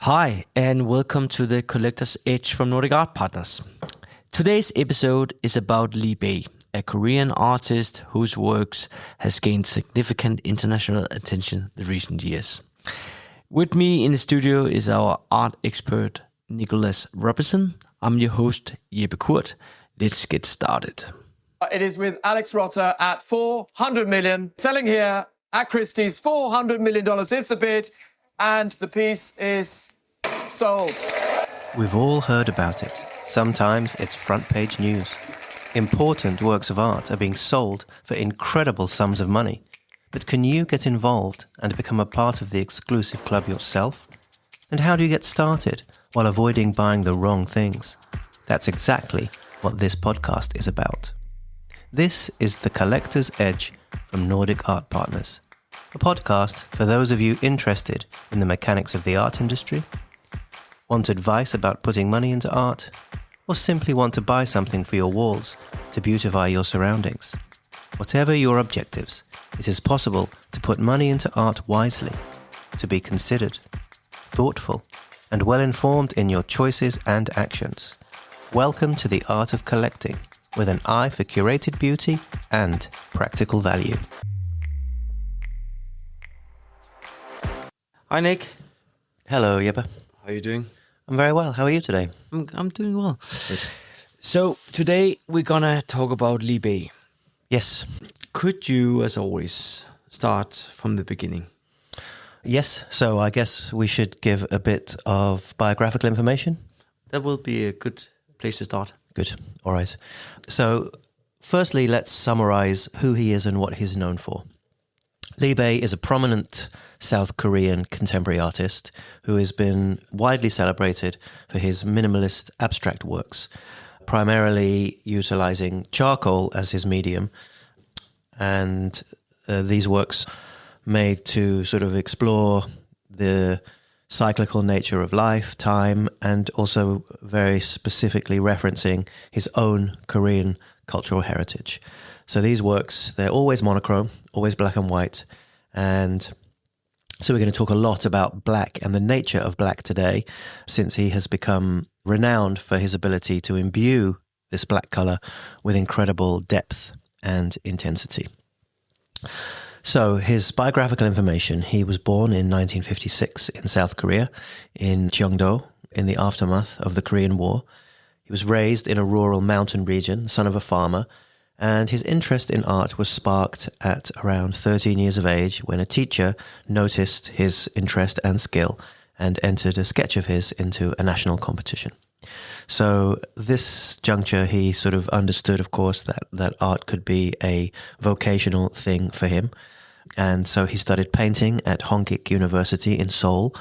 Hi, and welcome to the Collector's Edge from Nordic Art Partners. Today's episode is about Lee Bae, a Korean artist whose works has gained significant international attention the recent years. With me in the studio is our art expert, Nicholas Robertson. I'm your host, Jeppe Kurt. Let's get started. It is with Alex Rotter at 400 million. Selling here at Christie's, $400 million is the bid, and the piece is sold. We've all heard about it. Sometimes it's front page news. Important works of art are being sold for incredible sums of money. But can you get involved and become a part of the exclusive club yourself? And how do you get started while avoiding buying the wrong things? That's exactly what this podcast is about. This is The Collector's Edge from Nordic Art Partners, a podcast for those of you interested in the mechanics of the art industry, want advice about putting money into art, or simply want to buy something for your walls to beautify your surroundings. Whatever your objectives, it is possible to put money into art wisely, to be considered, thoughtful, and well-informed in your choices and actions. Welcome to the art of collecting, with an eye for curated beauty and practical value. Hi, Nick. Hello, Jeppe. How are you doing? I'm very well. How are you today? I'm doing well. So today we're gonna talk about Lee Bae. Yes. Could you, as always, start from the beginning? Yes, so I guess we should give a bit of biographical information. That will be a good place to start. Good. All right. So firstly, let's summarize who he is and what he's known for. Lee Bae is a prominent South Korean contemporary artist who has been widely celebrated for his minimalist abstract works, primarily utilizing charcoal as his medium. And these works made to sort of explore the cyclical nature of life, time, and also very specifically referencing his own Korean cultural heritage. So these works, they're always monochrome, always black and white. And so we're going to talk a lot about black and the nature of black today, since he has become renowned for his ability to imbue this black color with incredible depth and intensity. So his biographical information: he was born in 1956 in South Korea, in Cheongdo, in the aftermath of the Korean War. He was raised in a rural mountain region, son of a farmer, and his interest in art was sparked at around 13 years of age when a teacher noticed his interest and skill and entered a sketch of his into a national competition. So this juncture, he sort of understood, of course, that art could be a vocational thing for him. And so he studied painting at Hongik University in Seoul,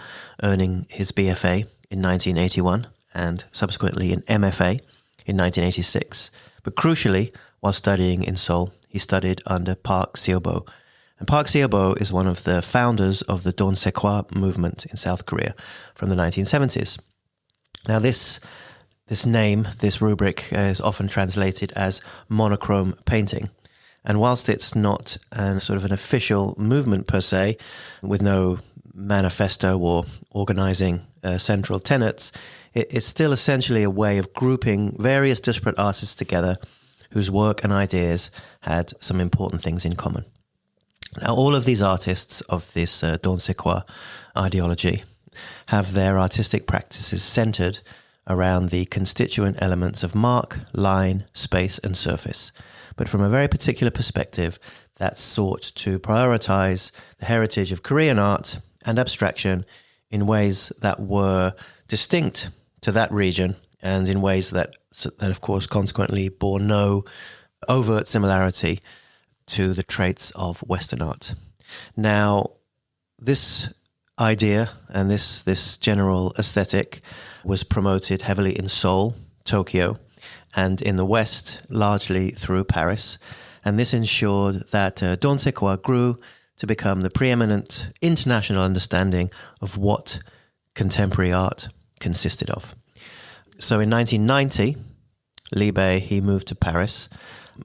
earning his BFA in 1981 and subsequently an MFA in 1986. But crucially, while studying in Seoul, he studied under Park Seo-bo. And Park Seo-bo is one of the founders of the Dansaekhwa movement in South Korea from the 1970s. Now this name, this rubric, is often translated as monochrome painting. And whilst it's not sort of an official movement per se, with no manifesto or organizing central tenets, it's still essentially a way of grouping various disparate artists together whose work and ideas had some important things in common. Now, all of these artists of this Dansaekhwa ideology have their artistic practices centered around the constituent elements of mark, line, space, and surface, but from a very particular perspective that sought to prioritize the heritage of Korean art and abstraction in ways that were distinct to that region and in ways that of course, consequently bore no overt similarity to the traits of Western art. Now, this idea and this general aesthetic was promoted heavily in Seoul, Tokyo, and in the West, largely through Paris. And this ensured that Dansaekhwa grew to become the preeminent international understanding of what contemporary art consisted of. So in 1990, Lee Bae, he moved to Paris,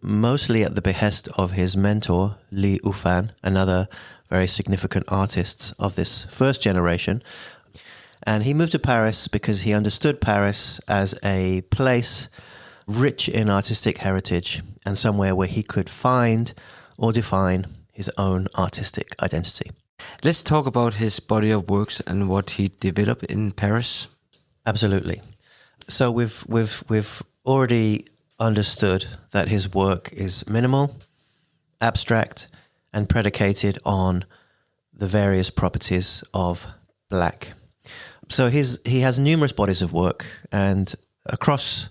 mostly at the behest of his mentor, Lee Ufan, another very significant artist of this first generation. And he moved to Paris because he understood Paris as a place rich in artistic heritage and somewhere where he could find or define his own artistic identity. Let's talk about his body of works and what he developed in Paris. Absolutely. So we've already understood that his work is minimal, abstract, and predicated on the various properties of black. So he has numerous bodies of work, and across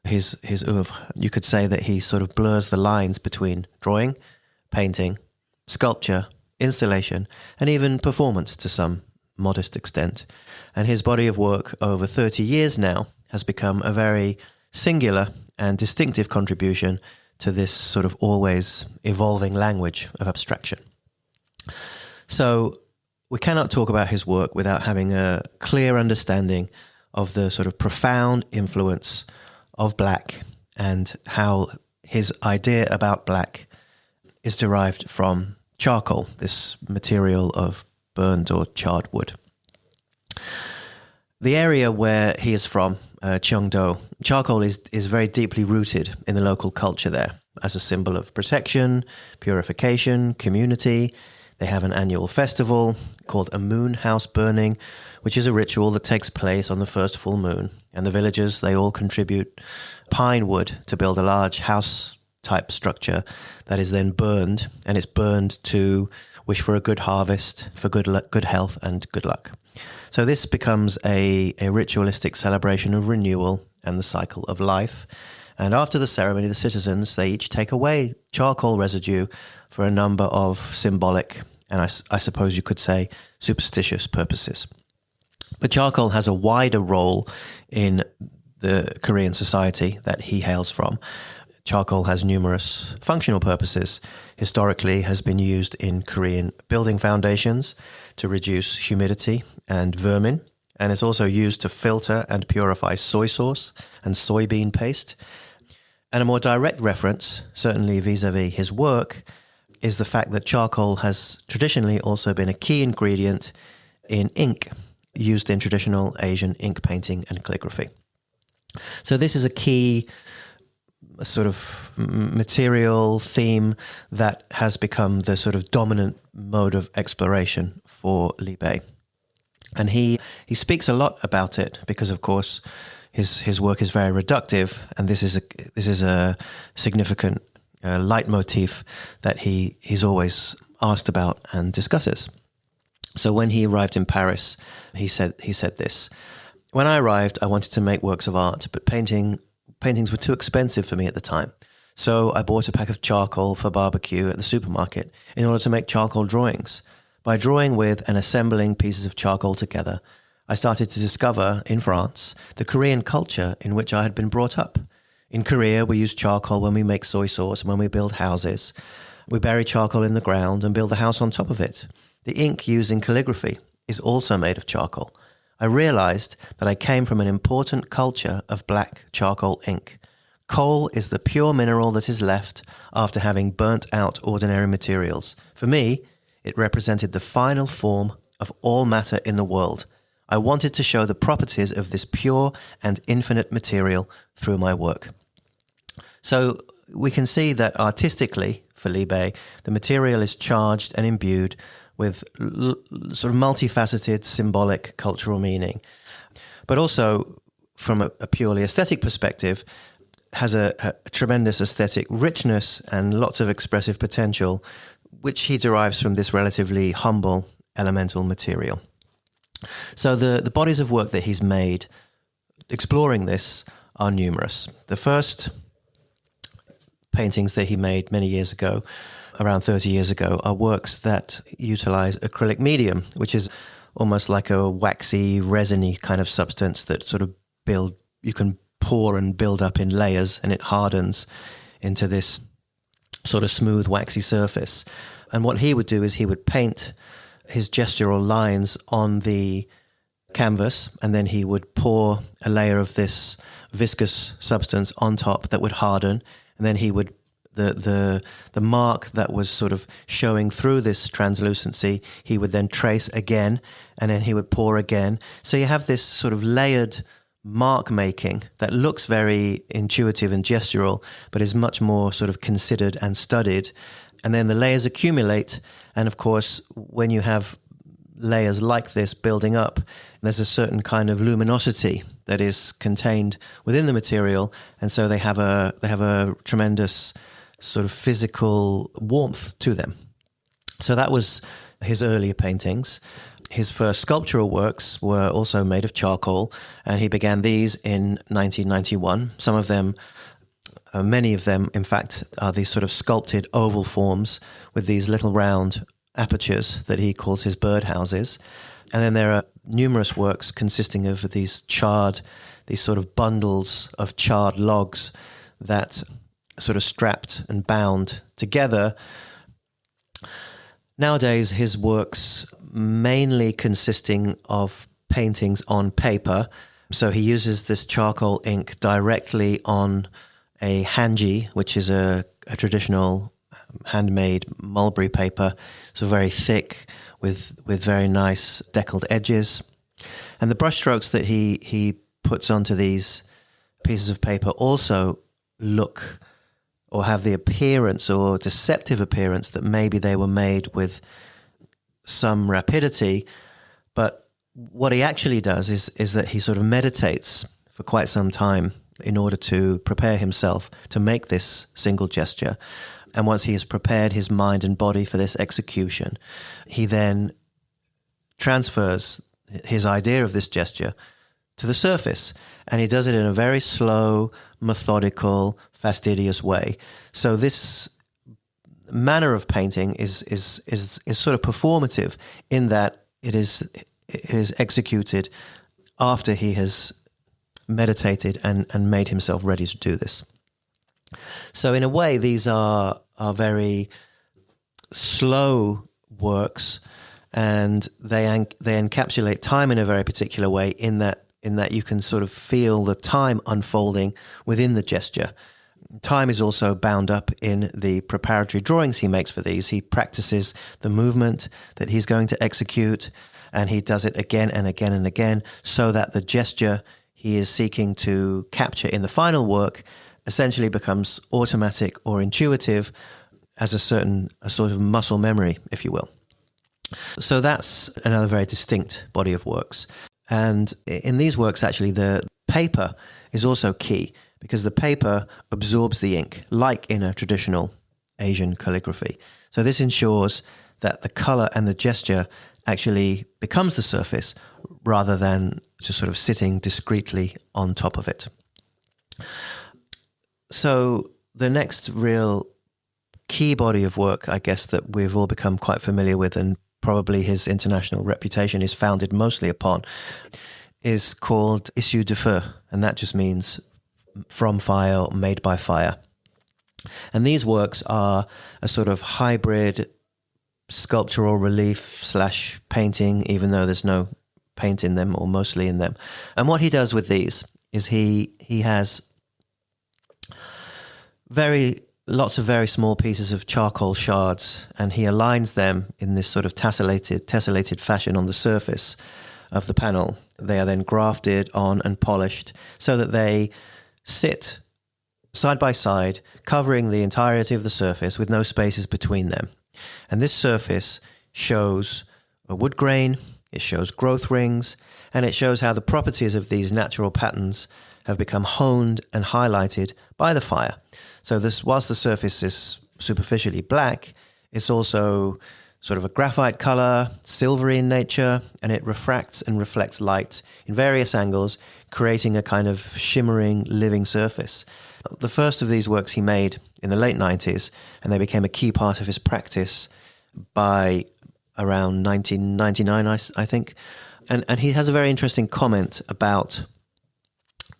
his oeuvre, you could say that he sort of blurs the lines between drawing, painting, sculpture, installation, and even performance to some modest extent. And his body of work over 30 years now has become a very singular and distinctive contribution to this sort of always evolving language of abstraction. So we cannot talk about his work without having a clear understanding of the sort of profound influence of black and how his idea about black is derived from charcoal, this material of burned or charred wood. The area where he is from, Cheongdo, charcoal is very deeply rooted in the local culture there as a symbol of protection, purification, community. They have an annual festival called a moon house burning, which is a ritual that takes place on the first full moon. And the villagers, they all contribute pine wood to build a large house-type structure that is then burned, and it's burned to wish for a good harvest, for good health and good luck. So this becomes a ritualistic celebration of renewal and the cycle of life. And after the ceremony, the citizens, they each take away charcoal residue for a number of symbolic, and I suppose you could say superstitious purposes. But charcoal has a wider role in the Korean society that he hails from. Charcoal has numerous functional purposes. Historically, has been used in Korean building foundations to reduce humidity and vermin, and it's also used to filter and purify soy sauce and soybean paste. And a more direct reference, certainly vis-a-vis his work, is the fact that charcoal has traditionally also been a key ingredient in ink used in traditional Asian ink painting and calligraphy. So this is a key sort of material theme that has become the sort of dominant mode of exploration for Lee Bae. And he speaks a lot about it because, of course, his work is very reductive, and this is a significant leitmotif that he's always asked about and discusses. So when he arrived in Paris, he said this: "When I arrived, I wanted to make works of art, but paintings were too expensive for me at the time. So I bought a pack of charcoal for barbecue at the supermarket in order to make charcoal drawings. By drawing with and assembling pieces of charcoal together, I started to discover, in France, the Korean culture in which I had been brought up. In Korea, we use charcoal when we make soy sauce and when we build houses. We bury charcoal in the ground and build the house on top of it. The ink used in calligraphy is also made of charcoal. I realized that I came from an important culture of black charcoal ink. Coal is the pure mineral that is left after having burnt out ordinary materials. For me, it represented the final form of all matter in the world. I wanted to show the properties of this pure and infinite material through my work." So we can see that artistically, for Lee Bae, the material is charged and imbued with sort of multifaceted symbolic cultural meaning. But also, from a purely aesthetic perspective, has a tremendous aesthetic richness and lots of expressive potential, which he derives from this relatively humble elemental material. So the bodies of work that he's made exploring this are numerous. The first paintings that he made many years ago, around 30 years ago, are works that utilize acrylic medium, which is almost like a waxy, resiny kind of substance that sort of you can pour and build up in layers, and it hardens into this sort of smooth, waxy surface. And what he would do is he would paint his gestural lines on the canvas, and then he would pour a layer of this viscous substance on top that would harden, and then he would the mark that was sort of showing through this translucency, he would then trace again, and then he would pour again. So you have this sort of layered mark making that looks very intuitive and gestural, but is much more sort of considered and studied. And then the layers accumulate. And of course, when you have layers like this building up, there's a certain kind of luminosity that is contained within the material. And so they have a tremendous sort of physical warmth to them. So that was his earlier paintings. His first sculptural works were also made of charcoal, and he began these in 1991. Some of them, many of them, in fact, are these sort of sculpted oval forms with these little round apertures that he calls his birdhouses. And then there are numerous works consisting of these sort of bundles of charred logs that sort of strapped and bound together. Nowadays, his works mainly consisting of paintings on paper. So he uses this charcoal ink directly on a hanji, which is a traditional handmade mulberry paper. So very thick with very nice deckled edges. And the brushstrokes that he puts onto these pieces of paper also look or have the appearance or deceptive appearance that maybe they were made with some rapidity. But what he actually does is that he sort of meditates for quite some time in order to prepare himself to make this single gesture. And once he has prepared his mind and body for this execution, he then transfers his idea of this gesture to the surface. And he does it in a very slow, methodical, fastidious way. So this manner of painting is sort of performative in that it is executed after he has meditated and made himself ready to do this. So in a way, these are very slow works, and they encapsulate time in a very particular way in that you can sort of feel the time unfolding within the gesture. Time is also bound up in the preparatory drawings he makes for these. He practices the movement that he's going to execute, and he does it again and again and again, so that the gesture he is seeking to capture in the final work essentially becomes automatic or intuitive as a sort of muscle memory, if you will. So that's another very distinct body of works. And in these works, actually, the paper is also key, because the paper absorbs the ink, like in a traditional Asian calligraphy. So this ensures that the color and the gesture actually becomes the surface rather than just sort of sitting discreetly on top of it. So the next real key body of work, I guess, that we've all become quite familiar with, and probably his international reputation is founded mostly upon, is called Issu de Feu, and that just means from fire or made by fire. And these works are a sort of hybrid sculptural relief / painting, even though there's no paint in them or mostly in them. And what he does with these is he has lots of very small pieces of charcoal shards, and he aligns them in this sort of tessellated fashion on the surface of the panel. They are then grafted on and polished so that they sit side by side, covering the entirety of the surface with no spaces between them. And this surface shows a wood grain, it shows growth rings, and it shows how the properties of these natural patterns have become honed and highlighted by the fire. So this, whilst the surface is superficially black, it's also sort of a graphite color, silvery in nature, and it refracts and reflects light in various angles, creating a kind of shimmering, living surface. The first of these works he made in the late 90s, and they became a key part of his practice by around 1999, I think. And he has a very interesting comment about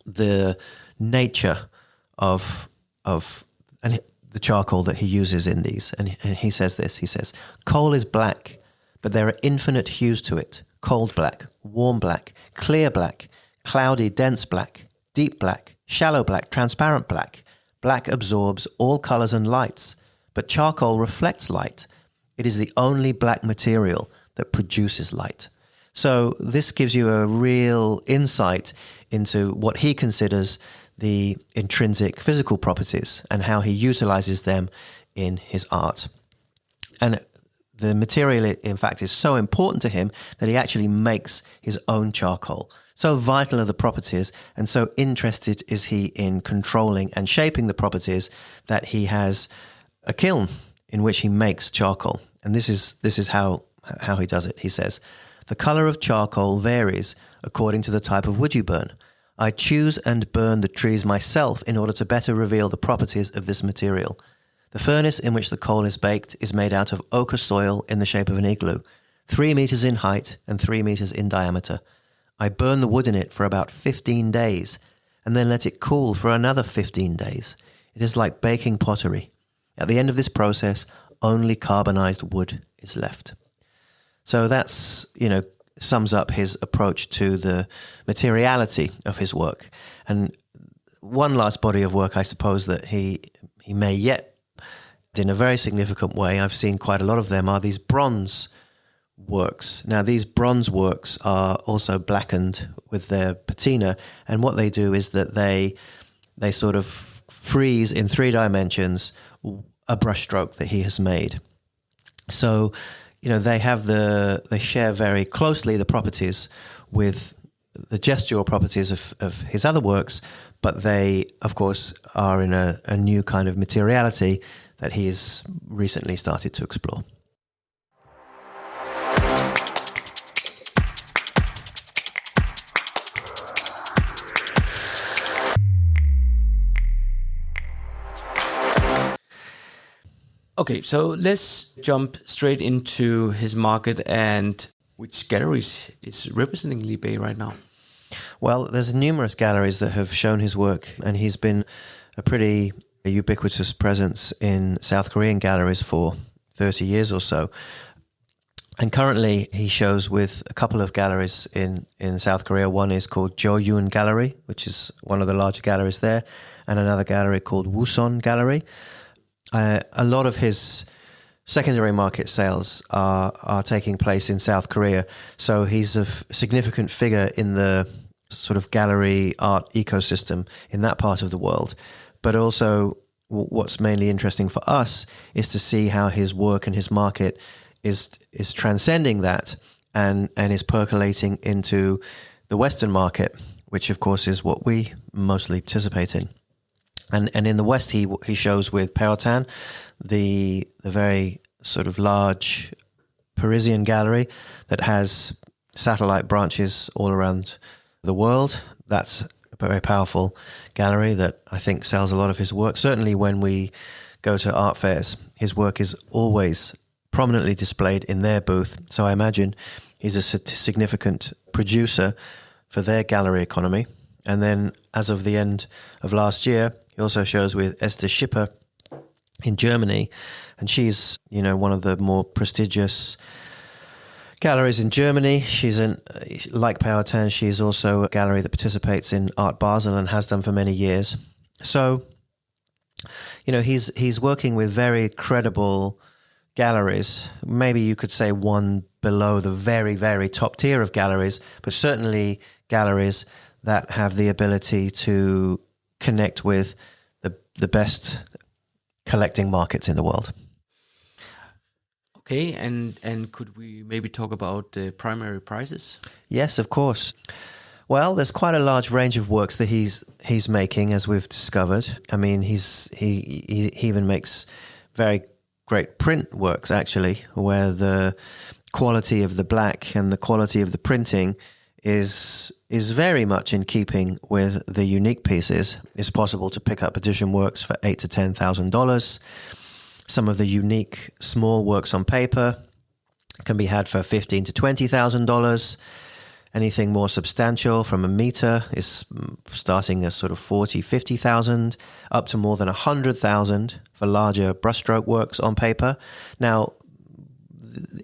the nature of the charcoal that he uses in these. And he says this, he says, "Coal is black, but there are infinite hues to it. Cold black, warm black, clear black, cloudy, dense black, deep black, shallow black, transparent black, Black absorbs all colors and lights, but charcoal reflects light. It is the only black material that produces light. So this gives you a real insight into what he considers the intrinsic physical properties and how he utilizes them in his art. And the material, in fact, is so important to him that he actually makes his own charcoal. So vital are the properties, and so interested is he in controlling and shaping the properties that he has a kiln in which he makes charcoal. And this is how he does it. He says, "The color of charcoal varies according to the type of wood you burn. I choose and burn the trees myself in order to better reveal the properties of this material. The furnace in which the coal is baked is made out of ochre soil in the shape of an igloo, 3 meters in height and 3 meters in diameter. I burn the wood in it for about 15 days and then let it cool for another 15 days. It is like baking pottery. At the end of this process, only carbonized wood is left." So that's, sums up his approach to the materiality of his work. And one last body of work, I suppose, that he may yet, in a very significant way, I've seen quite a lot of them, are these bronze works. Now, these bronze works are also blackened with their patina, and what they do is that they sort of freeze in 3 dimensions a brushstroke that he has made. So, they share very closely the properties with the gestural properties of his other works, but they, of course, are in a new kind of materiality that he has recently started to explore. Okay, so let's jump straight into his market and which galleries is representing Lee Bae right now. Well, there's numerous galleries that have shown his work, and he's been a pretty ubiquitous presence in South Korean galleries for 30 years or so. And currently he shows with a couple of galleries in South Korea. One is called Joyun Gallery, which is one of the larger galleries there, and another gallery called Wuson Gallery. A lot of his secondary market sales are taking place in South Korea, so he's a significant figure in the sort of gallery art ecosystem in that part of the world. But also what's mainly interesting for us is to see how his work and his market is transcending that and is percolating into the Western market, which of course is what we mostly participate in. And in the West, he shows with Peotan, the very sort of large Parisian gallery that has satellite branches all around the world. That's a very powerful gallery that I think sells a lot of his work. Certainly when we go to art fairs, his work is always prominently displayed in their booth. So I imagine he's a significant producer for their gallery economy. And then as of the end of last year, he also shows with Esther Schipper in Germany, and she's, one of the more prestigious galleries in Germany. She's like Peotan, she's also a gallery that participates in Art Basel and has done for many years. So, he's working with very credible galleries. Maybe you could say one below the very, very top tier of galleries, but certainly galleries that have the ability to connect with the best collecting markets in the world. Okay, and could we maybe talk about the primary prizes? Yes, of course. Well, there's quite a large range of works that he's making, as we've discovered. I mean, he even makes very great print works, actually, where the quality of the black and the quality of the printing is very much in keeping with the unique pieces. It's possible to pick up edition works for $8,000 to $10,000. Some of the unique small works on paper can be had for $15,000 to $20,000. Anything more substantial from a meter is starting at sort of $40,000, $50,000, up to more than $100,000 for larger brushstroke works on paper. Now,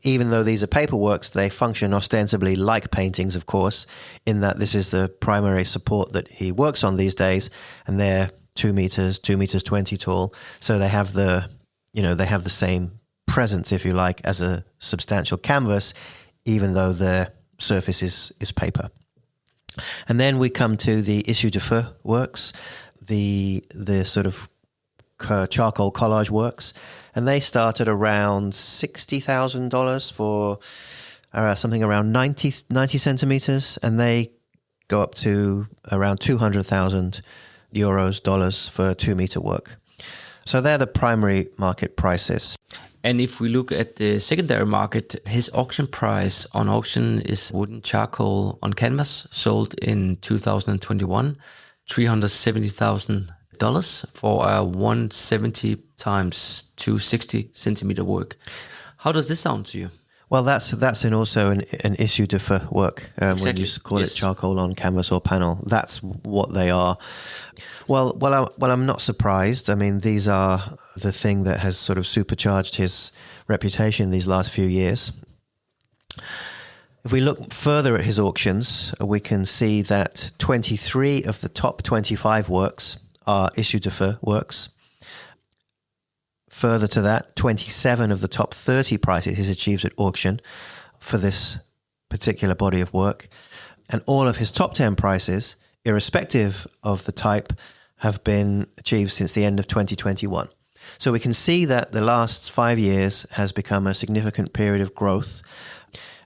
even though these are paper works, they function ostensibly like paintings, of course, in that this is the primary support that he works on these days, and they're 2 meters, 2 meters 20 tall. So they have the same presence, if you like, as a substantial canvas, even though their surface is paper. And then we come to the Issu de Feu works, the sort of charcoal collage works, and they start at around $60,000 for something around 90 centimeters, and they go up to around 200,000 euros, dollars for 2 meter work. So they're the primary market prices. And if we look at the secondary market, his auction price on auction is wooden charcoal on canvas, sold in 2021, $370,000 for a 170 times 260 centimeter work. How does this sound to you? Well, that's also an Issu de Feu work. Exactly. When you call it charcoal on canvas or panel, that's what they are. Well, I'm not surprised. I mean, these are the thing that has sort of supercharged his reputation these last few years. If we look further at his auctions, we can see that 23 of the top 25 works are Issu de Feu works. Further to that, 27 of the top 30 prices he's achieved at auction for this particular body of work. And all of his top 10 prices, irrespective of the type, have been achieved since the end of 2021. So we can see that the last 5 years has become a significant period of growth.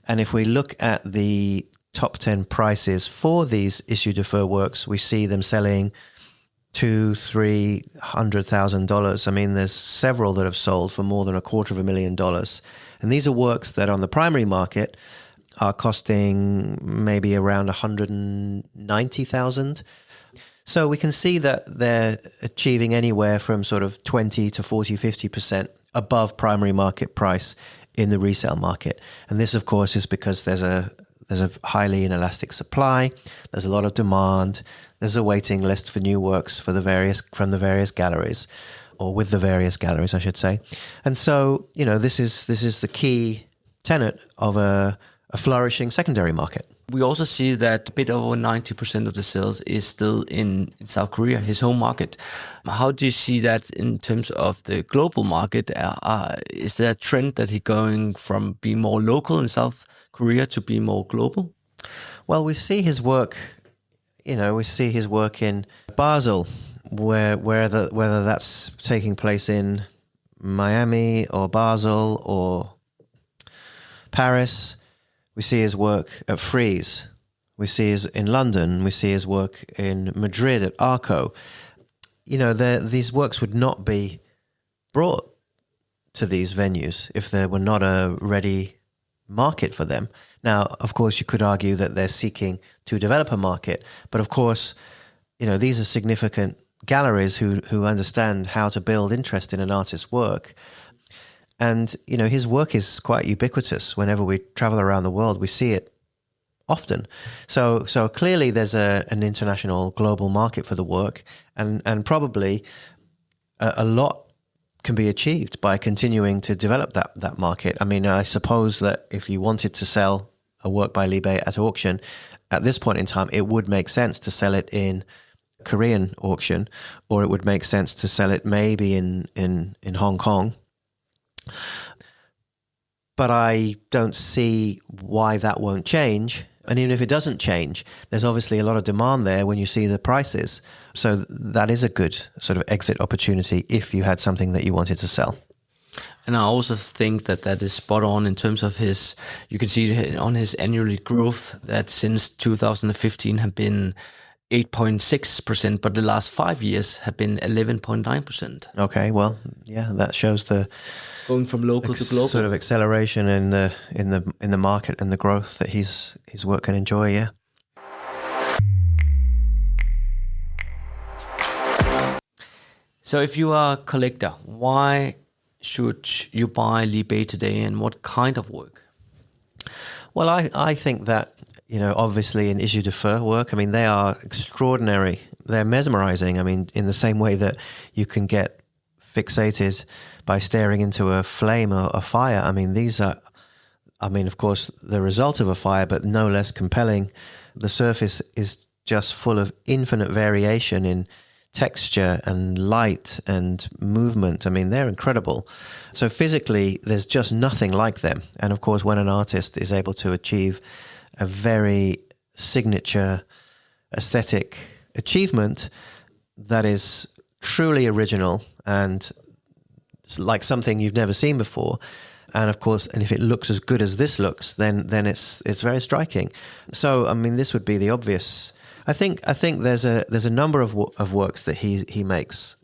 And if we look at the top 10 prices for these Issu de Feu works, we see them selling $200,000-$300,000. I mean, there's several that have sold for more than $250,000. And these are works that on the primary market are costing maybe around $190,000. So we can see that they're achieving anywhere from sort of 20 to 40, 50% above primary market price in the resale market. And this, of course, is because there's a highly inelastic supply. There's a lot of demand. There's a waiting list for new works from the various galleries, or with the various galleries, I should say. And so, this is the key tenet of a flourishing secondary market. We also see that a bit over 90% of the sales is still in South Korea, his home market. How do you see that in terms of the global market? Is there a trend that he's going from being more local in South Korea to be more global? Well, we see his work, in Basel, whether that's taking place in Miami or Basel or Paris. We see his work at Frieze. We see in London. We see his work in Madrid at Arco. These works would not be brought to these venues if there were not a ready market for them. Now, of course, you could argue that they're seeking to develop a market, but of course, these are significant galleries who understand how to build interest in an artist's work. And, his work is quite ubiquitous. Whenever we travel around the world, we see it often. So clearly there's an international global market for the work, and probably a lot can be achieved by continuing to develop that market. I mean, I suppose that if you wanted to sell a work by Lee Bae at auction, at this point in time, it would make sense to sell it in Korean auction, or it would make sense to sell it maybe in Hong Kong. But I don't see why that won't change. And even if it doesn't change, there's obviously a lot of demand there when you see the prices. So that is a good sort of exit opportunity if you had something that you wanted to sell. And I also think that is spot on in terms of you can see on his annual growth that since 2015 have been 8.6%, but the last 5 years have been 11.9%. Okay, well, yeah, that shows the going from local to global sort of acceleration in the market and the growth that his work can enjoy. Yeah. So, if you are a collector, why should you buy Lee Bae today, and what kind of work? Well, I think that, obviously in Issu de Feu work, I mean, they are extraordinary. They're mesmerizing. I mean, in the same way that you can get fixated by staring into a flame or a fire. I mean, these are, of course, the result of a fire, but no less compelling. The surface is just full of infinite variation in texture and light and movement. I mean, they're incredible. So physically, there's just nothing like them. And of course, when an artist is able to achieve a very signature aesthetic achievement that is truly original and like something you've never seen before, and of course, and if it looks as good as this looks, then it's very striking. So, I mean, this would be the obvious. I think there's a number of works that he makes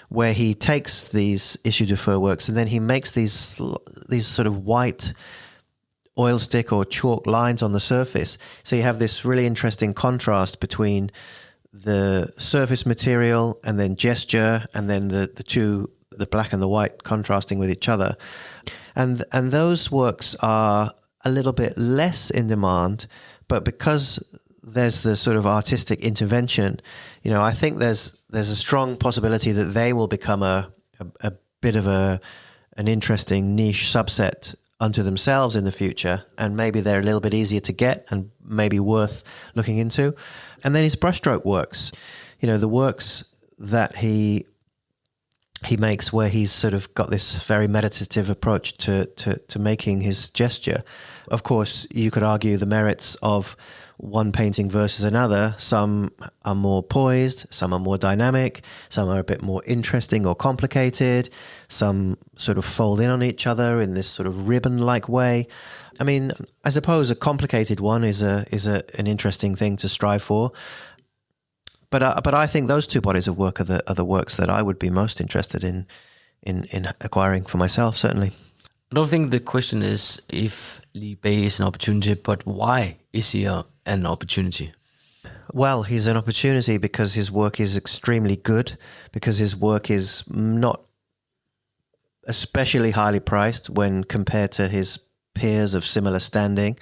where he takes these Issu de Feu works and then he makes these sort of white oil stick or chalk lines on the surface. So you have this really interesting contrast between the surface material and then gesture, and then the black and the white contrasting with each other. And those works are a little bit less in demand, but because there's the sort of artistic intervention, you know, I think there's a strong possibility that they will become a bit of an interesting niche subset unto themselves in the future, and maybe they're a little bit easier to get and maybe worth looking into. And then his brushstroke works, you know, the works that he makes where he's sort of got this very meditative approach to making his gesture. Of course, you could argue the merits of one painting versus another. Some are more poised, some are more dynamic, some are a bit more interesting or complicated, some sort of fold in on each other in this sort of ribbon-like way. I mean, I suppose a complicated one is an interesting thing to strive for. But I think those two bodies of work are the works that I would be most interested in acquiring for myself, certainly. I don't think the question is if Lee Bae is an opportunity, but why is he an opportunity? Well, he's an opportunity because his work is extremely good, because his work is not especially highly priced when compared to his peers of similar standing.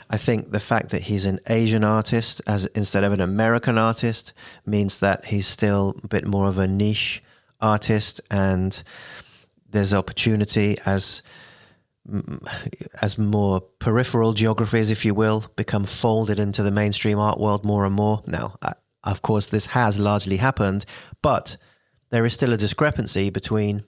I think the fact that he's an Asian artist as instead of an American artist means that he's still a bit more of a niche artist, and there's opportunity as more peripheral geographies, if you will, become folded into the mainstream art world more and more. Now, of course, this has largely happened, but there is still a discrepancy between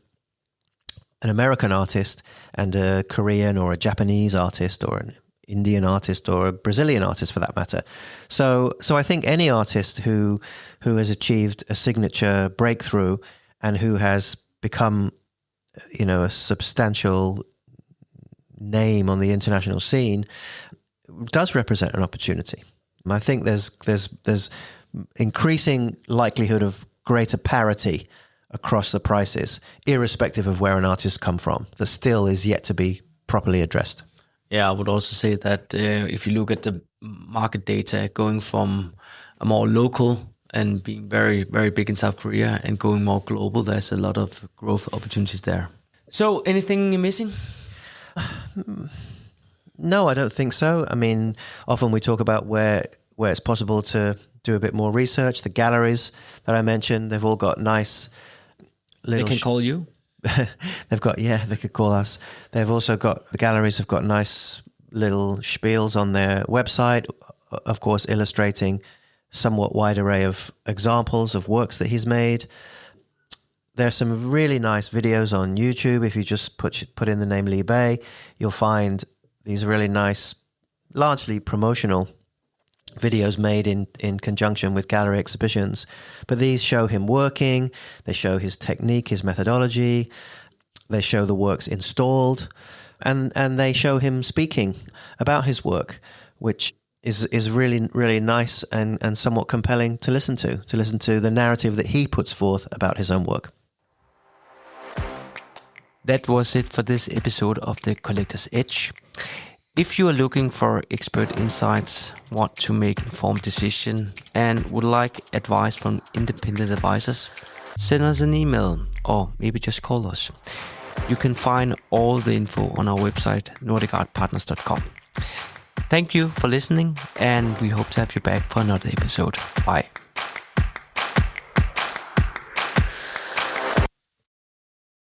an American artist and a Korean or a Japanese artist or an Indian artist or a Brazilian artist for that matter. So I think any artist who has achieved a signature breakthrough and who has become, you know, a substantial name on the international scene does represent an opportunity. I think there's increasing likelihood of greater parity across the prices, irrespective of where an artist come from. That still is yet to be properly addressed. Yeah, I would also say that if you look at the market data going from a more local and being very, very big in South Korea and going more global, there's a lot of growth opportunities there. So anything you're missing? No, I don't think so. I mean, often we talk about where it's possible to do a bit more research. The galleries that I mentioned, they've all got nice little... They can call you? They've got, yeah, they could call us. They've also got, the galleries have got nice little spiels on their website, of course, illustrating somewhat wide array of examples of works that he's made. There's some really nice videos on YouTube. If you just put in the name Lee Bae, you'll find these really nice, largely promotional videos made in conjunction with gallery exhibitions. But these show him working, they show his technique, his methodology, they show the works installed, and they show him speaking about his work, which is really, really nice and somewhat compelling to listen to the narrative that he puts forth about his own work. That was it for this episode of The Collector's Edge. If you are looking for expert insights, want to make informed decisions, and would like advice from independent advisors, send us an email or maybe just call us. You can find all the info on our website, nordicartpartners.com. Thank you for listening, and we hope to have you back for another episode. Bye.